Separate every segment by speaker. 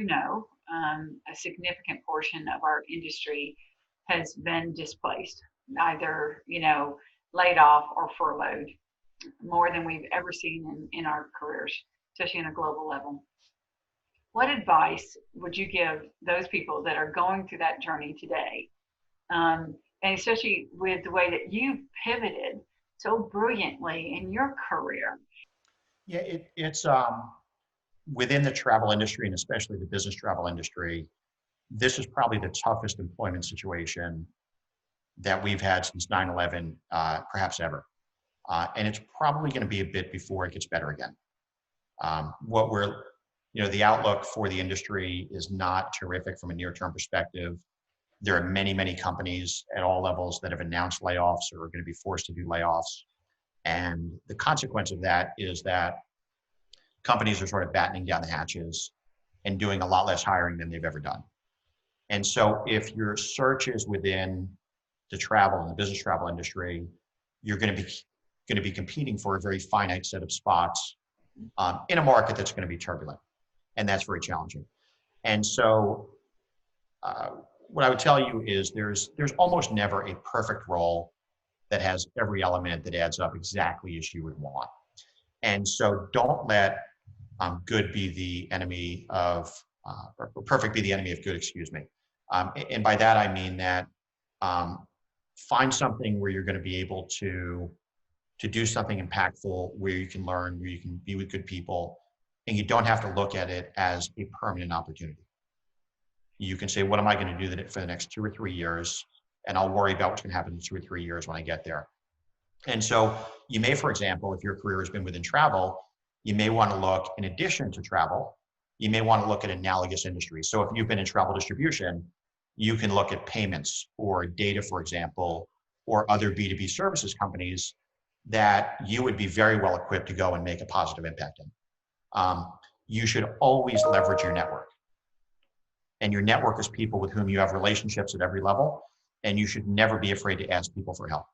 Speaker 1: know, a significant portion of our industry has been displaced, either, laid off or furloughed, more than we've ever seen in our careers, especially on a global level. What advice would you give those people that are going through that journey today? And especially with the way that you pivoted so brilliantly in your career.
Speaker 2: Yeah, it's within the travel industry, and especially the business travel industry, this is probably the toughest employment situation that we've had since 9/11, perhaps ever. And it's probably going to be a bit before it gets better again. The outlook for the industry is not terrific from a near-term perspective. There are many, many companies at all levels that have announced layoffs or are going to be forced to do layoffs. And the consequence of that is that companies are sort of battening down the hatches and doing a lot less hiring than they've ever done. And so if your search is within the travel and the business travel industry, you're going to be competing for a very finite set of spots in a market that's going to be turbulent. And that's very challenging. And so what I would tell you is there's almost never a perfect role that has every element that adds up exactly as you would want. And so don't let good be the enemy of, or perfect be the enemy of good, excuse me. And by that, I mean that find something where you're going to be able to do something impactful, where you can learn, where you can be with good people, and you don't have to look at it as a permanent opportunity. You can say, what am I going to do for the next 2 or 3 years? And I'll worry about what's going to happen in 2 or 3 years when I get there. And so you may, for example, if your career has been within travel, you may want to look, in addition to travel, you may want to look at analogous industries. So if you've been in travel distribution, you can look at payments or data, for example, or other B2B services companies that you would be very well equipped to go and make a positive impact in. You should always leverage your network. And your network is people with whom you have relationships at every level, and you should never be afraid to ask people for help.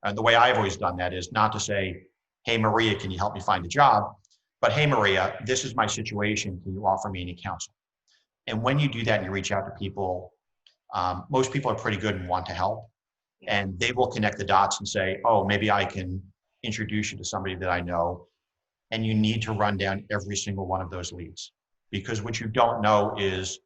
Speaker 2: And the way I've always done that is not to say, hey, Maria, can you help me find a job? But hey, Maria, this is my situation. Can you offer me any counsel? And when you do that and you reach out to people, most people are pretty good and want to help. And they will connect the dots and say, oh, maybe I can introduce you to somebody that I know. And you need to run down every single one of those leads, because what you don't know is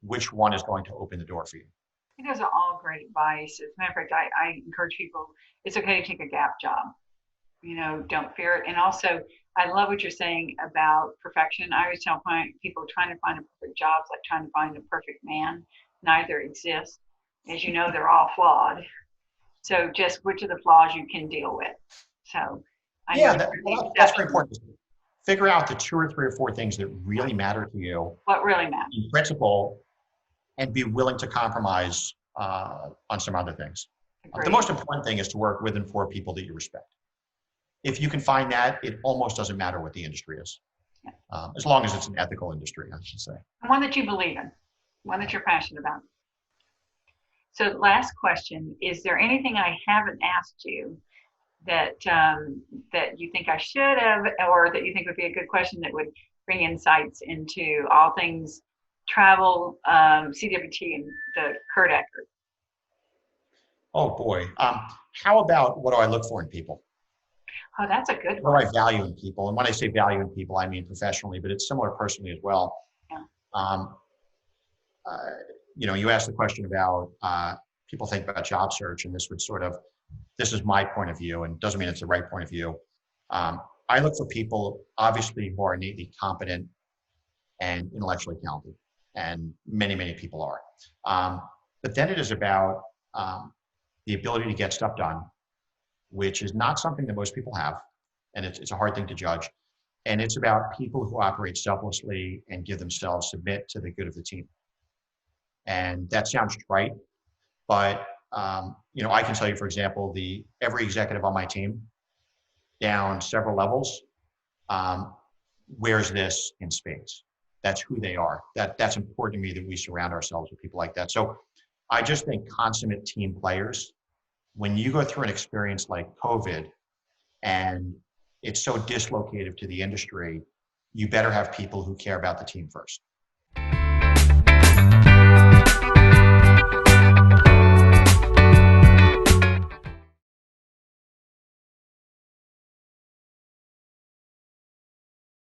Speaker 2: which one is going to open the door for you.
Speaker 1: I think those are all great advice. As a matter of fact, I encourage people, it's okay to take a gap job. Don't fear it. And also, I love what you're saying about perfection. I always tell people trying to find a perfect job is like trying to find a perfect man. Neither exists. As you know, they're all flawed. So just which of the flaws you can deal with. So
Speaker 2: that's very important. Figure out the 2 or 3 or 4 things that really matter to you.
Speaker 1: What really matters.
Speaker 2: In principle, and be willing to compromise on some other things. The most important thing is to work with and for people that you respect. If you can find that, it almost doesn't matter what the industry is, as long as it's an ethical industry, I should say.
Speaker 1: One that you believe in, one that you're passionate about. So last question, is there anything I haven't asked you that you think I should have, or that you think would be a good question that would bring insights into all things travel, CWT, and the Kurt Ekert?
Speaker 2: Oh boy. How about what do I look for in people?
Speaker 1: Oh, that's a good
Speaker 2: one.
Speaker 1: What
Speaker 2: do I value in people? And when I say value in people, I mean professionally, but it's similar personally as well.
Speaker 1: Yeah.
Speaker 2: You asked the question about people think about job search, and this is my point of view, and doesn't mean it's the right point of view. I look for people, obviously, who are innately competent and intellectually talented, and many, many people are. But then it is about the ability to get stuff done, which is not something that most people have, and it's a hard thing to judge. And it's about people who operate selflessly and give themselves, submit to the good of the team. And that sounds trite, but I can tell you, for example, every executive on my team, down several levels, wears this in spades. That's who they are. That's important to me, that we surround ourselves with people like that. So I just think consummate team players, when you go through an experience like COVID and it's so dislocative to the industry, you better have people who care about the team first.